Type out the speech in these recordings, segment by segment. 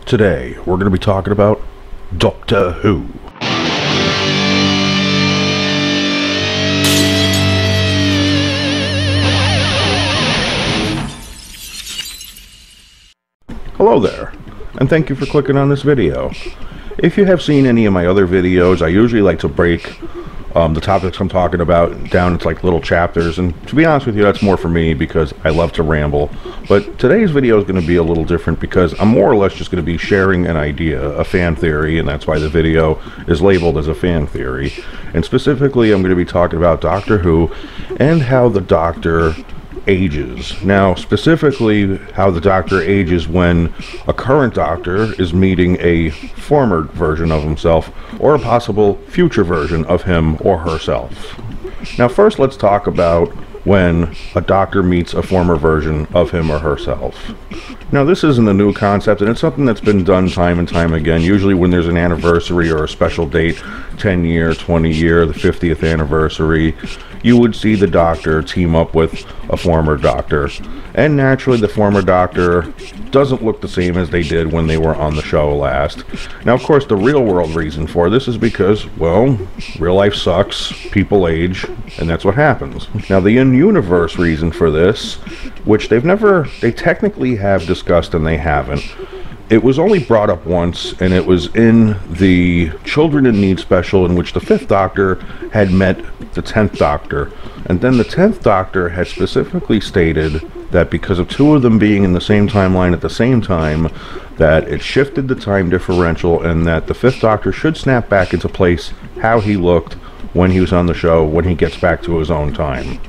Today, we're going to be talking about Doctor Who. Hello there, and thank you for clicking on this video. If you have seen any of my other videos, I usually like to break the topics I'm talking about down into like little chapters, and to be honest with you, that's more for me because I love to ramble. But today's video is going to be a little different because I'm more or less just going to be sharing an idea, a fan theory, and that's why the video is labeled as a fan theory. And specifically, I'm going to be talking about Doctor Who and how the Doctor ages. Now, specifically how the Doctor ages when a current Doctor is meeting a former version of himself or a possible future version of him or herself. Now, first let's talk about when a Doctor meets a former version of him or herself. Now, this isn't a new concept, and it's something that's been done time and time again, usually when there's an anniversary or a special date, 10 year, 20 year, the 50th anniversary. You would see the Doctor team up with a former Doctor, and naturally the former Doctor doesn't look the same as they did when they were on the show last. Now, of course, the real world reason for this is because, well, real life sucks, people age, and that's what happens. Now, the in-universe reason for this, which they technically have discussed and they haven't, it was only brought up once, and it was in the Children in Need special, in which the 5th Doctor had met the 10th Doctor. And then the 10th Doctor had specifically stated that because of two of them being in the same timeline at the same time, that it shifted the time differential, and that the 5th Doctor should snap back into place how he looked when he was on the show, when he gets back to his own time.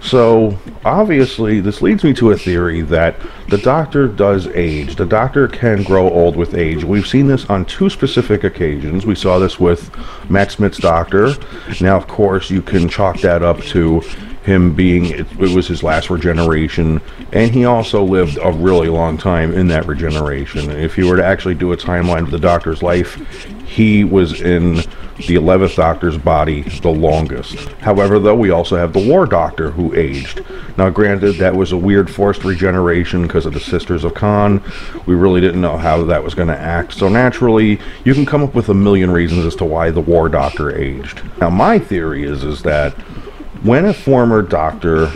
So, obviously, this leads me to a theory that the Doctor does age. The Doctor can grow old with age. We've seen this on two specific occasions. We saw this with Matt Smith's Doctor. Now, of course, you can chalk that up to him being, it was his last regeneration, and he also lived a really long time in that regeneration. If you were to actually do a timeline of the Doctor's life, he was in the 11th Doctor's body the longest. However, though, we also have the War Doctor who aged. Now, granted, that was a weird forced regeneration because of the Sisters of Khan. We really didn't know how that was going to act, so naturally, you can come up with a million reasons as to why the War Doctor aged. Now, my theory is that when a former Doctor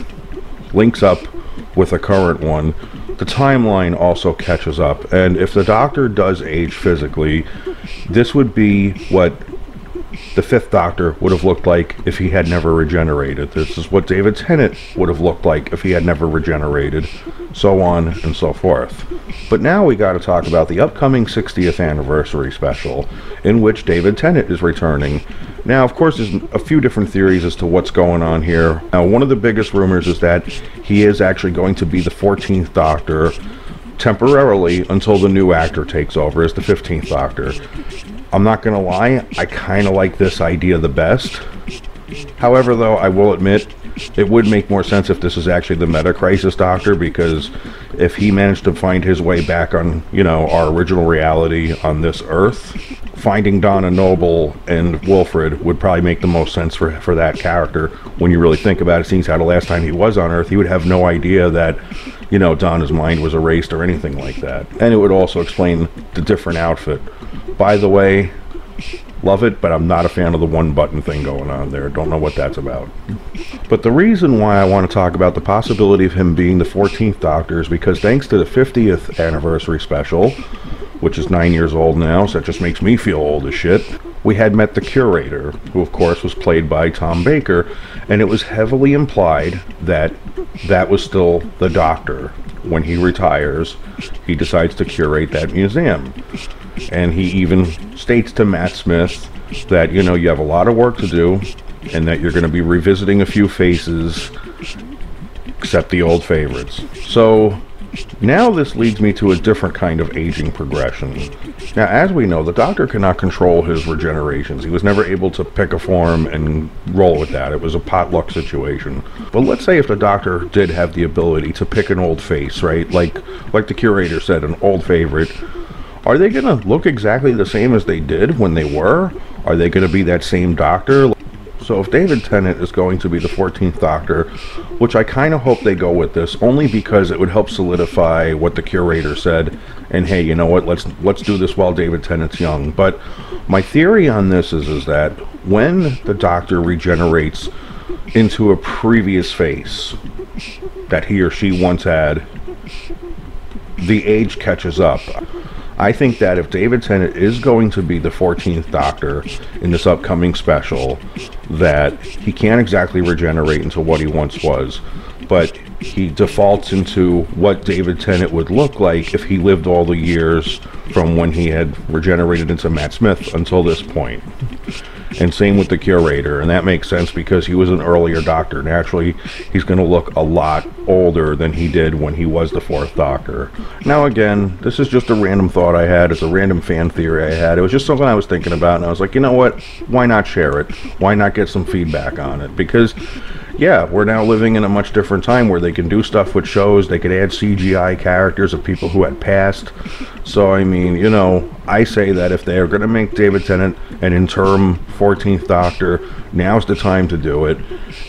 links up with a current one, the timeline also catches up. And if the Doctor does age physically, this would be what the 5th Doctor would have looked like if he had never regenerated. This is what David Tennant would have looked like if he had never regenerated, so on and so forth. But now we got to talk about the upcoming 60th anniversary special, in which David Tennant is returning. Now, of course, there's a few different theories as to what's going on here. Now, one of the biggest rumors is that he is actually going to be the 14th Doctor temporarily until the new actor takes over as the 15th Doctor. I'm not going to lie, I kind of like this idea the best. However, though, I will admit, it would make more sense if this is actually the Meta-Crisis Doctor, because if he managed to find his way back on, our original reality on this Earth, finding Donna Noble and Wilfred would probably make the most sense for that character. When you really think about it, seeing how the last time he was on Earth, he would have no idea that, Donna's mind was erased or anything like that. And it would also explain the different outfit. By the way, love it, but I'm not a fan of the one button thing going on there. Don't know what that's about. But the reason why I want to talk about the possibility of him being the 14th Doctor is because thanks to the 50th anniversary special, which is 9 years old now, so that just makes me feel old as shit, we had met the Curator, who of course was played by Tom Baker, and it was heavily implied that that was still the Doctor. When he retires, he decides to curate that museum. And he even states to Matt Smith that, you have a lot of work to do, and that you're going to be revisiting a few faces, except the old favorites. So now this leads me to a different kind of aging progression. Now, as we know, the Doctor cannot control his regenerations. He was never able to pick a form and roll with that. It was a potluck situation. But let's say if the Doctor did have the ability to pick an old face, right? Like the Curator said, an old favorite. Are they going to look exactly the same as they did when they were? Are they going to be that same Doctor? So if David Tennant is going to be the 14th Doctor, which I kind of hope they go with this, only because it would help solidify what the curator said, and hey, you know what, let's do this while David Tennant's young. But my theory on this is that when the Doctor regenerates into a previous face that he or she once had, the age catches up. I think that if David Tennant is going to be the 14th Doctor in this upcoming special, that he can't exactly regenerate into what he once was, but he defaults into what David Tennant would look like if he lived all the years from when he had regenerated into Matt Smith until this point. And same with the curator, and that makes sense because he was an earlier Doctor. Naturally, he's going to look a lot older than he did when he was the 4th Doctor. Now again, this is just a random thought I had. It's a random fan theory I had. It was just something I was thinking about, and I was like, you know what? Why not share it? Why not get some feedback on it? Because, yeah, we're now living in a much different time where they can do stuff with shows. They could add CGI characters of people who had passed. So, I mean, you know, I say that if they are going to make David Tennant an interim 14th Doctor, now's the time to do it.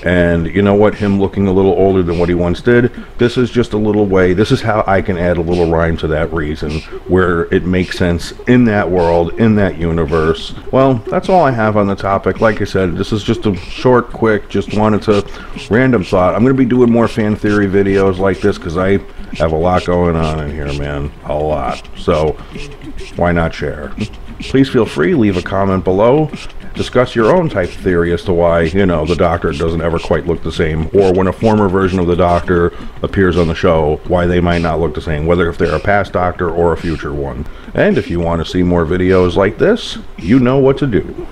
And you know what, him looking a little older than what he once did, this is just a little way, this is how I can add a little rhyme to that reason, where it makes sense in that world, in that universe. Well, that's all I have on the topic. Like I said, this is just a short, quick, just wanted to, random thought. I'm going to be doing more fan theory videos like this, because I have a lot going on in here, man. A lot. So, why not share? Please feel free, leave a comment below. Discuss your own type of theory as to why, you know, the Doctor doesn't ever quite look the same, or when a former version of the Doctor appears on the show, why they might not look the same, whether if they're a past Doctor or a future one. And if you want to see more videos like this, you know what to do.